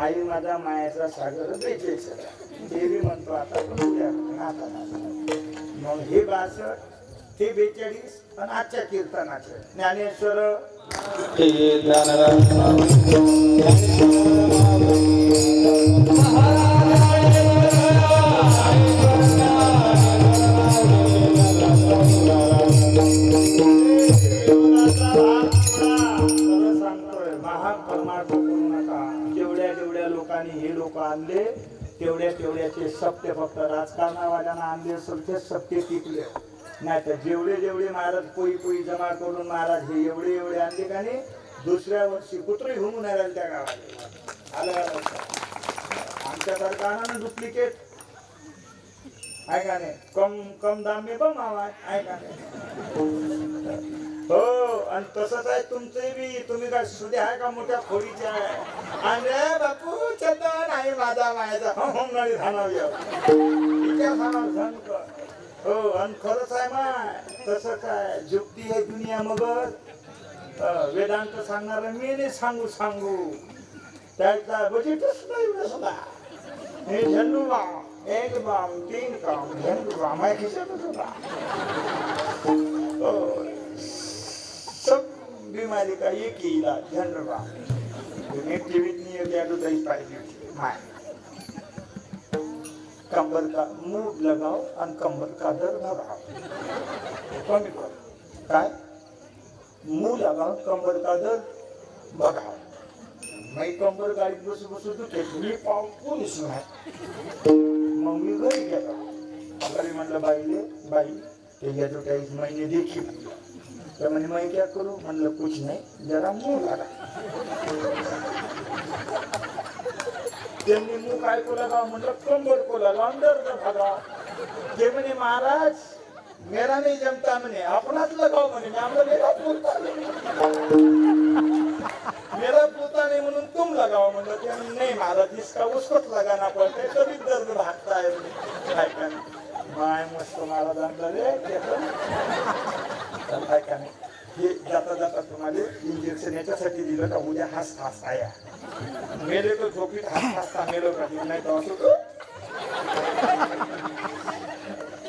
आई माझा मायाचा सागर बेचाळीस देवी म्हणतो आता मग हे 62 ते 42 आणि आजच्या कीर्तनाचे ज्ञानेश्वर लोकांनी हे लोक आणले तेवढ्याचे सप्ते फक्त राजकारणावाल्यांना आणले असेल ते सप्ते टिकले नाही तर जेवढे महाराज पोई जमा करून महाराज हे एवढे आणले का नाही दुसऱ्या वर्षी कुत्रे घुमून आले त्या गावाला आलं का लक्षात? आमच्यासारखं आणा ना डुप्लिकेट, आहे का नाही? कम कम दाम में बम आवाज, आहे का नाही? हो, आणि तसंच आहे तुमचं बी. तुम्ही काय सुधे आहे का मोठ्या खोडीचे आहे? आणि बापू चेतन आहे माझा मायाचा होंगळी धानावी हो. आणि खरंच आहे माय, तसंच आहे. जुक्ती आहे दुनिया मगर. वेदांत सांगणार मी नाही सांगू त्याचा बजेटच नाही बसला. हे झंडू बाम, एक बाम, 3 काम, झंडू बाम आहे खिशातच होता. सब बीमारी का एक ही इलाज, झंडू बाम. टीवीत नहीं एडवर्टाइज पाहिजे माय. कंबर का मूड लगाओ आणि कंबर का दर्द भगाओ. कमी कर काय? मुंह लगाओ कंबर का दर्द भगाओ. मैं कंबर गाडीत बसू दुखे, मी पाव पोलीस नाही. मग मी घरी गेलो. घरी म्हणलं बाई ते एडवर्टाइज मैंने देखी. तर म्हणे मैं क्या करू? म्हणलं कुछ नाही, जरा मुंह लगा. त्यांनी मुंह काय को लगाओ? म्हणलं कंबर को लगाओ, दर्द भगाओ. ते म्हणे महाराज मेरा नहीं जमता, म्हणे आपणाच लगाओ म्हणे. मेरा पोता नहीं म्हणून तुम लगाओ म्हणलं. ते नाही महाराज इसका उसकोच लगाना पडते, तभी दर्द भागता है काय का नाही. माय मस्त महाराजांचा रे काय का नाही. हे जाता तुम्हाला इंजेक्शन याच्यासाठी दिलं का उद्या हसता या मेले तो झोपीत हसता मेलो का नाही तर असं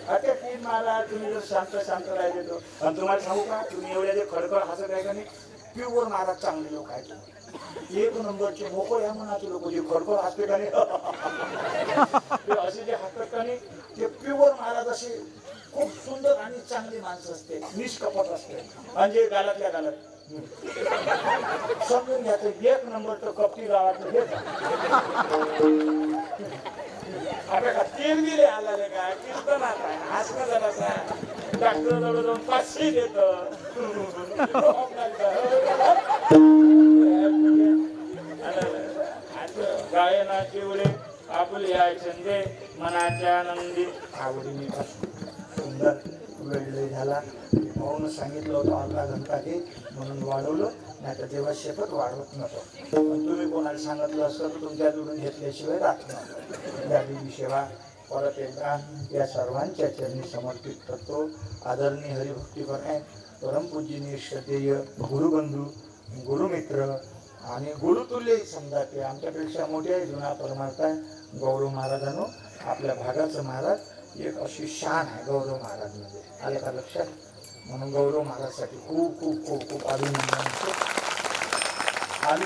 अच्छा ठीक महाराज. तुम्ही जर शांत राहिले तो. आणि तुम्हाला सांगू का, तुम्ही एवढ्या जे खडखड हसत आहे का नाही, प्युअर महाराज चांगले लोक आहेत. एक नंबरचे मोकळ या मनाचे लोक जे खडखड हसते का नाही असे जे हसतात का नाही, ते प्युअर महाराज असे खूप सुंदर आणि चांगली माणसं असते, निष्कपट असते. आणि जे गालातल्या गालात समजून घ्यायचं एक नंबरचं कपटी गावाचं हेच. आपल्याला तेल दिले आला काय कीर्तनात आहे हसणं जरा डॉक्टर जवळ जाऊन 500 देत. गायनाचे एवढे आपले आहे छंदे मनाच्या आनंदी आवडीने सुंदर वेळ झाला. भाऊन सांगितलं होतं अर्धा घंटा हे म्हणून वाढवलं, नाही तर तेव्हा शेपट वाढवत नव्हतं. पण तुम्ही कोणाला सांगितलं असतं तर तुमच्या जोडून घेतल्याशिवाय राहत नव्हतं. या देवी सेवा परत एकदा या सर्वांच्या चरणी समर्पित करतो. आदरणीय हरिभक्तीपर आहे परमपूजनीय श्रद्धेय गुरुबंधू गुरुमित्र आणि गुरुतुल्य समजा ते आमच्यापेक्षा मोठे जुना परमार्थ आहे गौरव महाराजांनो. आपल्या भागाचं महाराज एक अशी शान आहे गौरव महाराज म्हणजे. आलं का लक्षात? म्हणून गौरव महाराजसाठी खूप खूप खूप खूप अभिनंदन. आणि